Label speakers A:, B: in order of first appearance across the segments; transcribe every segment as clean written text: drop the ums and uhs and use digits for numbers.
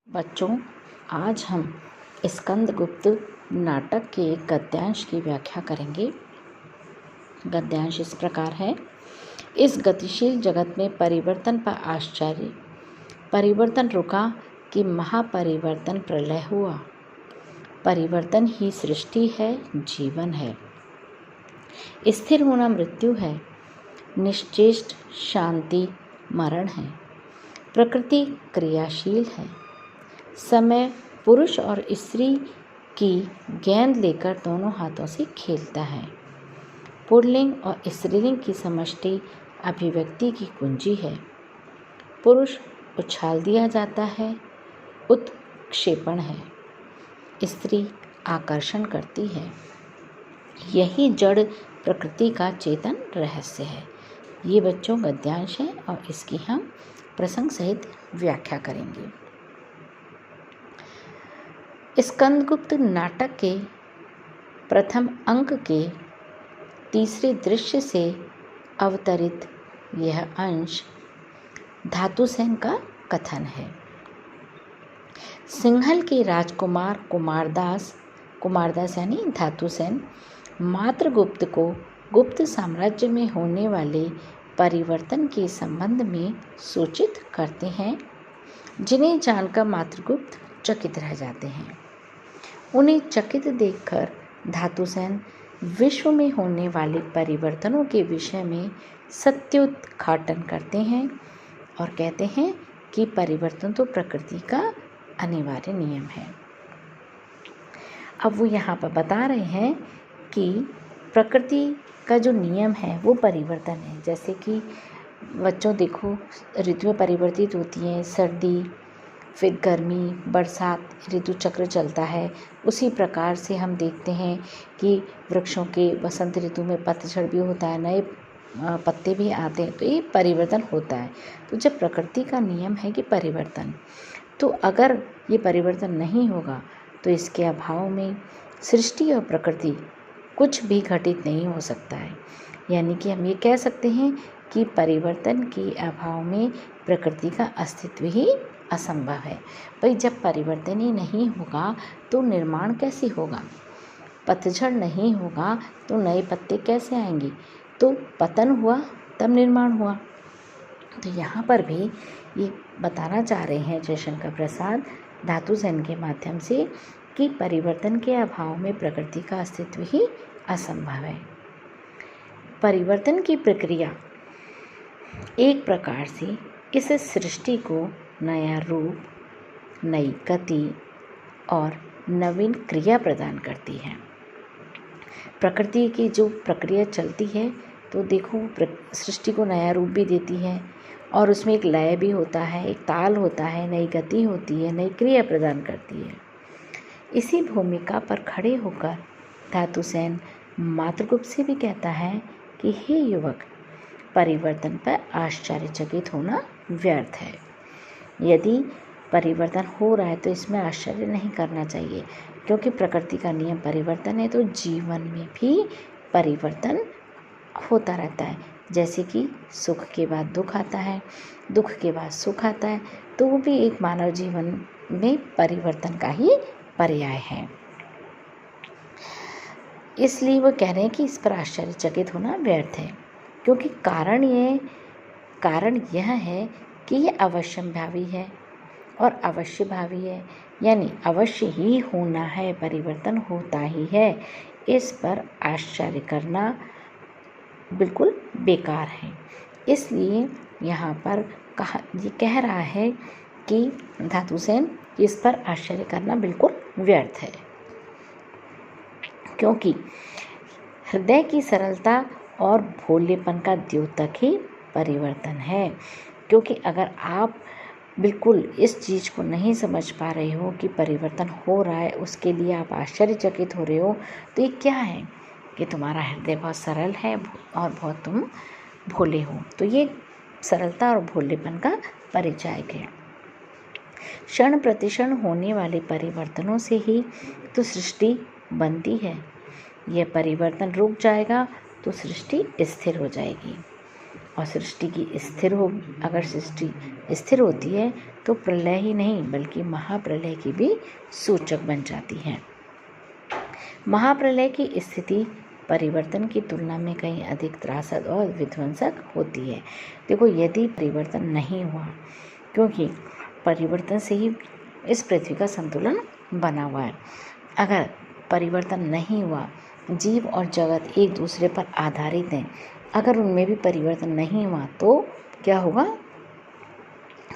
A: बच्चों, आज हम स्कंदगुप्त नाटक के एक गद्यांश की व्याख्या करेंगे। गद्यांश इस प्रकार है। इस गतिशील जगत में परिवर्तन पर आश्चर्य, परिवर्तन रुका कि महापरिवर्तन प्रलय हुआ। परिवर्तन ही सृष्टि है, जीवन है। स्थिर होना मृत्यु है, निश्चेष्ट शांति मरण है। प्रकृति क्रियाशील है। समय पुरुष और स्त्री की गेंद लेकर दोनों हाथों से खेलता है। पुल्लिंग और स्त्रीलिंग की समष्टि अभिव्यक्ति की कुंजी है। पुरुष उछाल दिया जाता है, उत्क्षेपण है। स्त्री आकर्षण करती है। यही जड़ प्रकृति का चेतन रहस्य है। ये बच्चों गद्यांश है और इसकी हम प्रसंग सहित व्याख्या करेंगे। स्कंदगुप्त नाटक के प्रथम अंक के तीसरे दृश्य से अवतरित यह अंश धातुसेन का कथन है। सिंहल के राजकुमार कुमारदास यानी धातुसेन मात्रगुप्त को गुप्त साम्राज्य में होने वाले परिवर्तन के संबंध में सूचित करते हैं, जिन्हें जानकर मात्रगुप्त चकित रह जाते हैं। उन्हें चकित देखकर धातुसेन विश्व में होने वाले परिवर्तनों के विषय में सत्योद्घाटन करते हैं और कहते हैं कि परिवर्तन तो प्रकृति का अनिवार्य नियम है। अब वो यहाँ पर बता रहे हैं कि प्रकृति का जो नियम है वो परिवर्तन है। जैसे कि बच्चों देखो, ऋतुएं परिवर्तित होती हैं, सर्दी फिर गर्मी, बरसात, ऋतु चक्र चलता है। उसी प्रकार से हम देखते हैं कि वृक्षों के वसंत ऋतु में पतझड़ भी होता है, नए पत्ते भी आते हैं, तो ये परिवर्तन होता है। तो जब प्रकृति का नियम है कि परिवर्तन, तो अगर ये परिवर्तन नहीं होगा तो इसके अभाव में सृष्टि और प्रकृति कुछ भी घटित नहीं हो सकता है। यानी कि हम ये कह सकते हैं कि परिवर्तन के अभाव में प्रकृति का अस्तित्व ही असंभव है। भाई, जब परिवर्तन ही नहीं होगा तो निर्माण कैसे होगा? पतझड़ नहीं होगा तो नए पत्ते कैसे आएंगे? तो पतन हुआ तब निर्माण हुआ। तो यहाँ पर भी ये बताना चाह रहे हैं जयशंकर प्रसाद धातुसेन के माध्यम से कि परिवर्तन के अभाव में प्रकृति का अस्तित्व ही असंभव है। परिवर्तन की प्रक्रिया एक प्रकार से इस सृष्टि को नया रूप, नई गति और नवीन क्रिया प्रदान करती है। प्रकृति की जो प्रक्रिया चलती है तो देखो, सृष्टि को नया रूप भी देती है और उसमें एक लय भी होता है, एक ताल होता है, नई गति होती है, नई क्रिया प्रदान करती है। इसी भूमिका पर खड़े होकर धातुसेन मात्रगुप्त से भी कहता है कि हे युवक, परिवर्तन पर आश्चर्यचकित होना व्यर्थ है। यदि परिवर्तन हो रहा है तो इसमें आश्चर्य नहीं करना चाहिए, क्योंकि प्रकृति का नियम परिवर्तन है। तो जीवन में भी परिवर्तन होता रहता है। जैसे कि सुख के बाद दुख आता है, दुख के बाद सुख आता है, तो वो भी एक मानव जीवन में परिवर्तन का ही पर्याय है। इसलिए वो कह रहे हैं कि इस पर आश्चर्यचकित होना व्यर्थ है, क्योंकि कारण यह है कि ये अवश्यंभावी है और अवश्यभावी है, यानी अवश्य ही होना है, परिवर्तन होता ही है। इस पर आश्चर्य करना बिल्कुल बेकार है। इसलिए यहाँ पर ये कह रहा है कि धातुसेन, इस पर आश्चर्य करना बिल्कुल व्यर्थ है, क्योंकि हृदय की सरलता और भोलेपन का द्योतक ही परिवर्तन है। क्योंकि अगर आप बिल्कुल इस चीज़ को नहीं समझ पा रहे हो कि परिवर्तन हो रहा है, उसके लिए आप आश्चर्यचकित हो रहे हो, तो ये क्या है कि तुम्हारा हृदय बहुत सरल है और बहुत तुम भोले हो। तो ये सरलता और भोलेपन का परिचायक है। क्षण प्रतिक्षण होने वाले परिवर्तनों से ही तो सृष्टि बनती है। यह परिवर्तन रुक जाएगा तो सृष्टि स्थिर हो जाएगी। और सृष्टि की स्थिर हो, अगर सृष्टि स्थिर होती है तो प्रलय ही नहीं बल्कि महाप्रलय की भी सूचक बन जाती है। महाप्रलय की स्थिति परिवर्तन की तुलना में कहीं अधिक त्रासद और विध्वंसक होती है। देखो, यदि परिवर्तन नहीं हुआ, क्योंकि परिवर्तन से ही इस पृथ्वी का संतुलन बना हुआ है, अगर परिवर्तन नहीं हुआ, जीव और जगत एक दूसरे पर आधारित हैं, अगर उनमें भी परिवर्तन नहीं हुआ तो क्या होगा?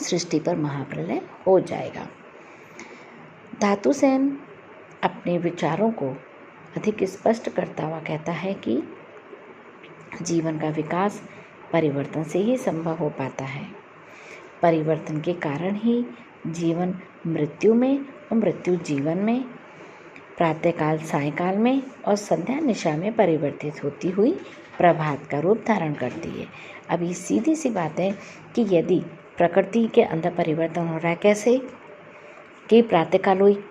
A: सृष्टि पर महाप्रलय हो जाएगा। धातुसेन अपने विचारों को अधिक स्पष्ट करता हुआ कहता है कि जीवन का विकास परिवर्तन से ही संभव हो पाता है। परिवर्तन के कारण ही जीवन मृत्यु में और मृत्यु जीवन में, प्रातःकाल सायकाल में और संध्या निशा में परिवर्तित होती हुई प्रभात का रूप धारण करती है। अब ये सीधी सी बात है कि यदि प्रकृति के अंदर परिवर्तन हो रहा है, कैसे कि प्रातःकाल हुई,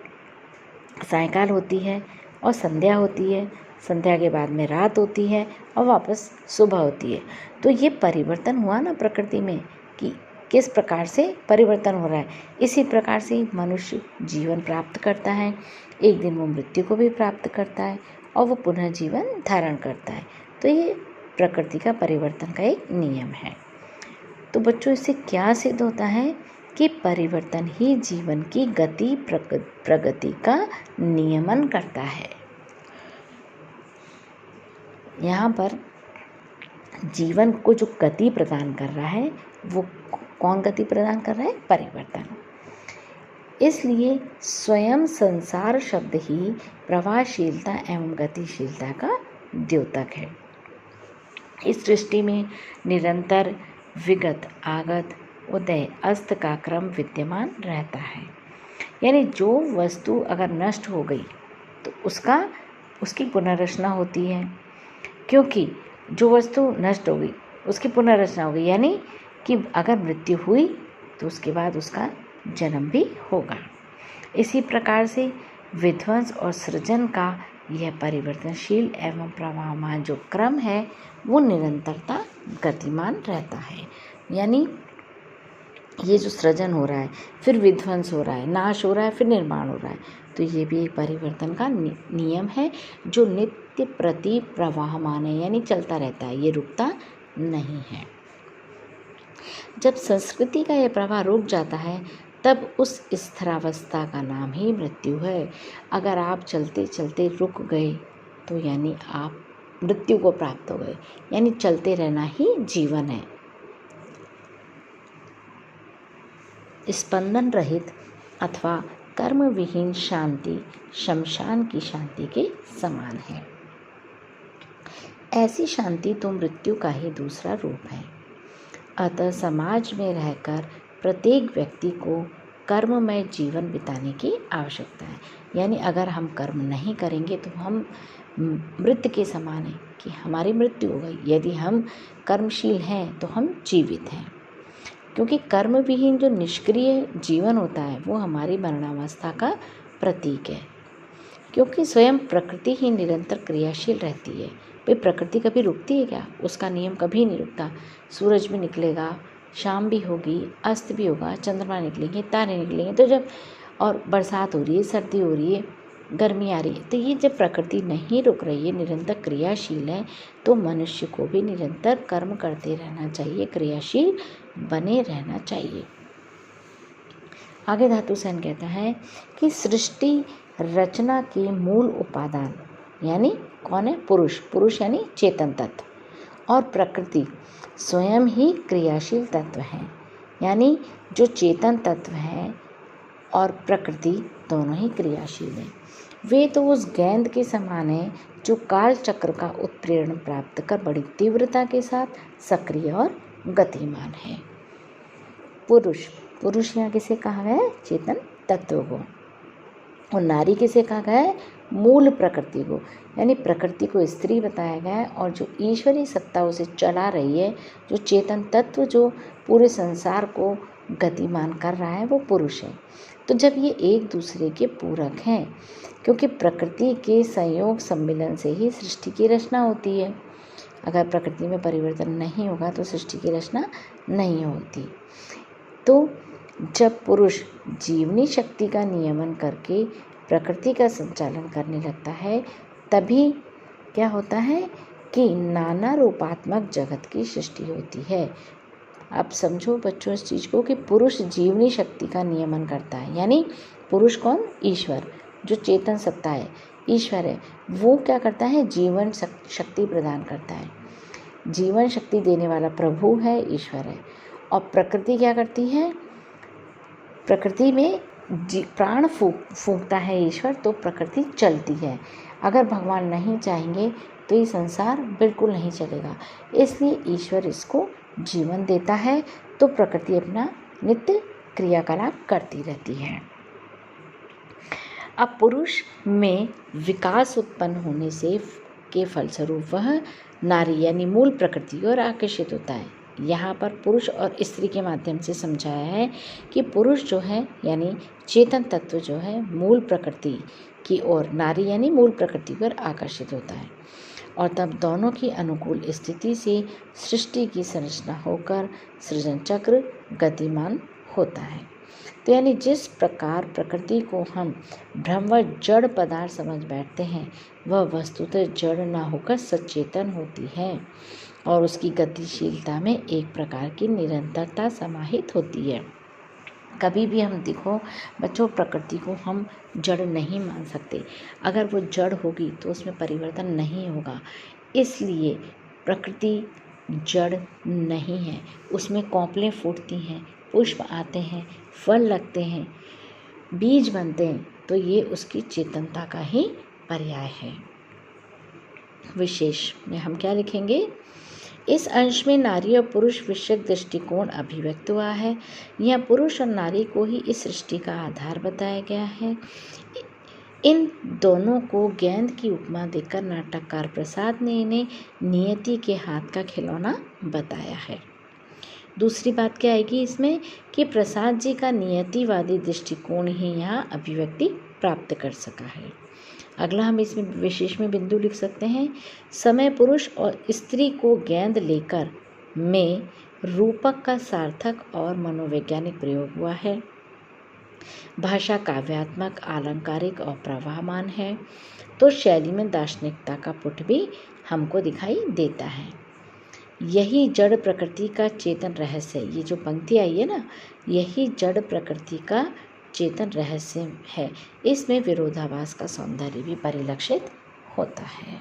A: सायकाल होती है और संध्या होती है, संध्या के बाद में रात होती है और वापस सुबह होती है, तो ये परिवर्तन हुआ ना प्रकृति में कि किस प्रकार से परिवर्तन हो रहा है। इसी प्रकार से मनुष्य जीवन प्राप्त करता है, एक दिन वो मृत्यु को भी प्राप्त करता है और वो पुनः जीवन धारण करता है। तो ये प्रकृति का परिवर्तन का एक नियम है। तो बच्चों, इससे क्या सिद्ध होता है कि परिवर्तन ही जीवन की गति प्रगति का नियमन करता है। यहाँ पर जीवन को जो गति प्रदान कर रहा है, वो कौन गति प्रदान कर रहा है? परिवर्तन। इसलिए स्वयं संसार शब्द ही प्रवाहशीलता एवं गतिशीलता का द्योतक है। इस सृष्टि में निरंतर विगत आगत उदय अस्त का क्रम विद्यमान रहता है। यानी जो वस्तु अगर नष्ट हो गई तो उसकी पुनर्रचना होती है, क्योंकि जो वस्तु नष्ट हो गई उसकी पुनर्रचना हो गई, यानी कि अगर मृत्यु हुई तो उसके बाद उसका जन्म भी होगा। इसी प्रकार से विध्वंस और सृजन का यह परिवर्तनशील एवं प्रवाहमान जो क्रम है वो निरंतरता गतिमान रहता है। यानी ये जो सृजन हो रहा है, फिर विध्वंस हो रहा है, नाश हो रहा है, फिर निर्माण हो रहा है, तो ये भी एक परिवर्तन का नियम है जो नित्य प्रति प्रवाहमान है, यानी चलता रहता है, ये रुकता नहीं है। जब संस्कृति का यह प्रवाह रुक जाता है तब उस स्थिरावस्था का नाम ही मृत्यु है। अगर आप चलते चलते रुक गए तो यानी आप मृत्यु को प्राप्त हो गए, यानी चलते रहना ही जीवन है। स्पंदन रहित अथवा कर्म विहीन शांति शमशान की शांति के समान है। ऐसी शांति तो मृत्यु का ही दूसरा रूप है। अतः समाज में रहकर प्रत्येक व्यक्ति को कर्ममय जीवन बिताने की आवश्यकता है। यानी अगर हम कर्म नहीं करेंगे तो हम मृत के समान हैं कि हमारी मृत्यु हो गई। यदि हम कर्मशील हैं तो हम जीवित हैं, क्योंकि कर्म विहीन जो निष्क्रिय जीवन होता है वो हमारी मरणावस्था का प्रतीक है। क्योंकि स्वयं प्रकृति ही निरंतर क्रियाशील रहती है। भाई प्रकृति कभी रुकती है क्या? उसका नियम कभी नहीं रुकता। सूरज भी निकलेगा, शाम भी होगी, अस्त भी होगा, चंद्रमा निकलेंगे, तारे निकलेंगे, तो जब और बरसात हो रही है, सर्दी हो रही है, गर्मी आ रही है, तो ये जब प्रकृति नहीं रुक रही है, निरंतर क्रियाशील है, तो मनुष्य को भी निरंतर कर्म करते रहना चाहिए, क्रियाशील बने रहना चाहिए। आगे धातुसेन कहता है कि सृष्टि रचना के मूल उपादान यानी कौन है? पुरुष। पुरुष यानी चेतन तत्व, और प्रकृति स्वयं ही क्रियाशील तत्व है। यानी जो चेतन तत्व है और प्रकृति दोनों ही क्रियाशील हैं। वे तो उस गेंद के समान है जो काल चक्र का उत्प्रेरण प्राप्त कर बड़ी तीव्रता के साथ सक्रिय और गतिमान है। पुरुष, पुरुष यहाँ किसे कहा गया है? चेतन तत्व को। और नारी किसे कहा गया है? मूल प्रकृति को, यानी प्रकृति को स्त्री बताया गया है, और जो ईश्वरीय सत्ता उसे चला रही है, जो चेतन तत्व जो पूरे संसार को गतिमान कर रहा है, वो पुरुष है। तो जब ये एक दूसरे के पूरक हैं, क्योंकि प्रकृति के संयोग सम्मिलन से ही सृष्टि की रचना होती है, अगर प्रकृति में परिवर्तन नहीं होगा तो सृष्टि की रचना नहीं होती। तो जब पुरुष जीवनी शक्ति का नियमन करके प्रकृति का संचालन करने लगता है, तभी क्या होता है कि नाना रूपात्मक जगत की सृष्टि होती है। अब समझो बच्चों इस चीज़ को कि पुरुष जीवनी शक्ति का नियमन करता है, यानी पुरुष कौन? ईश्वर, जो चेतन सत्ता है, ईश्वर है, वो क्या करता है? जीवन शक्ति प्रदान करता है। जीवन शक्ति देने वाला प्रभु है, ईश्वर है। और प्रकृति क्या करती है? प्रकृति में प्राण फूंकता है ईश्वर, तो प्रकृति चलती है। अगर भगवान नहीं चाहेंगे तो ये संसार बिल्कुल नहीं चलेगा, इसलिए ईश्वर इसको जीवन देता है, तो प्रकृति अपना नित्य क्रियाकलाप करती रहती है। अब पुरुष में विकास उत्पन्न होने से के फलस्वरूप वह नारी यानी मूल प्रकृति की ओर आकर्षित होता है। यहाँ पर पुरुष और स्त्री के माध्यम से समझाया है कि पुरुष जो है यानी चेतन तत्व जो है मूल प्रकृति की ओर, नारी यानी मूल प्रकृति की ओर आकर्षित होता है, और तब दोनों की अनुकूल स्थिति से सृष्टि की संरचना होकर सृजन चक्र गतिमान होता है। तो यानी जिस प्रकार प्रकृति को हम भ्रम व जड़ पदार्थ समझ बैठते हैं, वह वस्तुतः जड़ न होकर सचेतन होती है और उसकी गतिशीलता में एक प्रकार की निरंतरता समाहित होती है। कभी भी हम देखो बच्चों, प्रकृति को हम जड़ नहीं मान सकते। अगर वो जड़ होगी तो उसमें परिवर्तन नहीं होगा, इसलिए प्रकृति जड़ नहीं है। उसमें कोंपलें फूटती हैं, पुष्प आते हैं, फल लगते हैं, बीज बनते हैं, तो ये उसकी चेतनता का ही पर्याय है। विशेष में हम क्या लिखेंगे? इस अंश में नारी और पुरुष विषयक दृष्टिकोण अभिव्यक्त हुआ है। यहाँ पुरुष और नारी को ही इस सृष्टि का आधार बताया गया है। इन दोनों को गेंद की उपमा देकर नाटककार प्रसाद ने इन्हें नियति के हाथ का खिलौना बताया है। दूसरी बात क्या आएगी इसमें कि प्रसाद जी का नियतिवादी दृष्टिकोण ही यहाँ अभिव्यक्ति प्राप्त कर सका है। अगला हम इसमें विशेष में बिंदु लिख सकते हैं, समय पुरुष और स्त्री को गेंद लेकर में रूपक का सार्थक और मनोवैज्ञानिक प्रयोग हुआ है। भाषा काव्यात्मक, अलंकारिक और प्रवाहमान है, तो शैली में दार्शनिकता का पुट भी हमको दिखाई देता है। यही जड़ प्रकृति का चेतन रहस्य है। ये जो पंक्ति आई है ना, यही जड़ प्रकृति का चेतन रहस्य है। इसमें विरोधाभास का सौंदर्य भी परिलक्षित होता है।